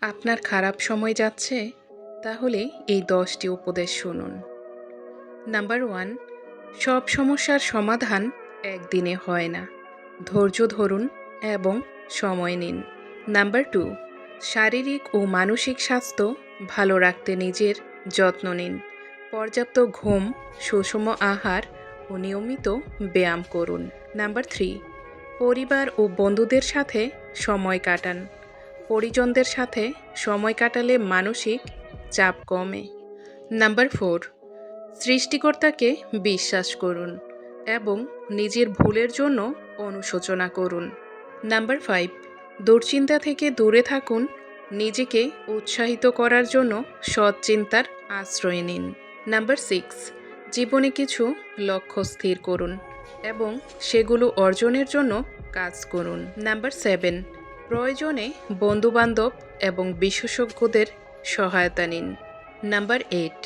আপনার খারাপ সময় যাচ্ছে? তাহলে এই 10টি উপদেশ শুনুন। নাম্বার 1, সব সমস্যার সমাধান একদিনে হয় না। ধৈর্য ধরুন এবং সময় নিন। নাম্বার 2, শারীরিক ও মানসিক স্বাস্থ্য ভালো রাখতে নিজের যত্ন নিন। পর্যাপ্ত ঘুম, সুষম আহার ও নিয়মিত ব্যায়াম করুন। নাম্বার 3, পরিবার ও বন্ধুদের সাথে সময় কাটান। পরিজনদের সাথে সময় কাটালে মানসিক চাপ কমে। নাম্বার 4, সৃষ্টিকর্তাকে বিশ্বাস করুন এবং নিজের ভুলের জন্য অনুশোচনা করুন। নাম্বার 5, দুশ্চিন্তা থেকে দূরে থাকুন। নিজেকে উৎসাহিত করার জন্য সৎ চিন্তার আশ্রয় নিন। নাম্বার 6, জীবনে কিছু লক্ষ্য স্থির করুন এবং সেগুলো অর্জনের জন্য কাজ করুন। নাম্বার 7, প্রয়োজনে বন্ধুবান্ধব এবং বিশেষজ্ঞদের সহায়তা নিন। নাম্বার 8,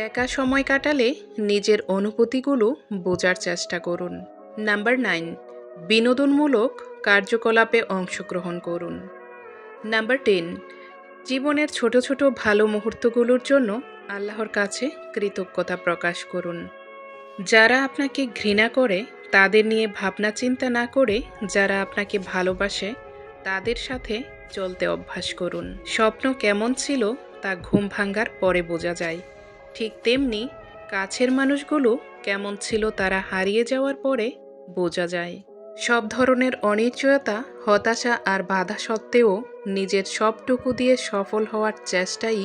একা সময় কাটালে নিজের অনুভূতিগুলো বোঝার চেষ্টা করুন। নাম্বার 9, বিনোদনমূলক কার্যকলাপে অংশগ্রহণ করুন। নাম্বার 10, জীবনের ছোট ছোট ভালো মুহূর্তগুলোর জন্য আল্লাহর কাছে কৃতজ্ঞতা প্রকাশ করুন। যারা আপনাকে ঘৃণা করে তাদের নিয়ে ভাবনা চিন্তা না করে যারা আপনাকে ভালোবাসে তাদের সাথে চলতে অভ্যাস করুন। স্বপ্ন কেমন ছিল তা ঘুম ভাঙার পরে বোঝা যায়। ঠিক তেমনি কাছের মানুষগুলো কেমন ছিল তারা হারিয়ে যাওয়ার পরে বোঝা যায়। সব ধরনের অনিশ্চয়তা, হতাশা আর বাধা সত্ত্বেও নিজের সবটুকু দিয়ে সফল হওয়ার চেষ্টাই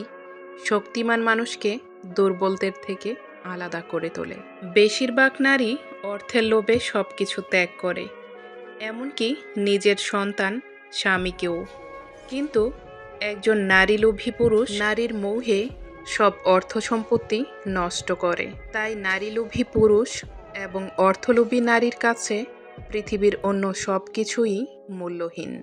শক্তিমান মানুষকে দুর্বলদের থেকে আলাদা করে তোলে। বেশিরভাগ নারী অর্থের লোভে সব কিছু ত্যাগ করে, এমনকি নিজের সন্তান, স্বামীকেও। কিন্তু একজন নারীলোভী পুরুষ নারীর মোহে সব অর্থ সম্পত্তি নষ্ট করে। তাই নারীলোভী পুরুষ এবং অর্থলোভী নারীর কাছে পৃথিবীর অন্য সব কিছুই মূল্যহীন।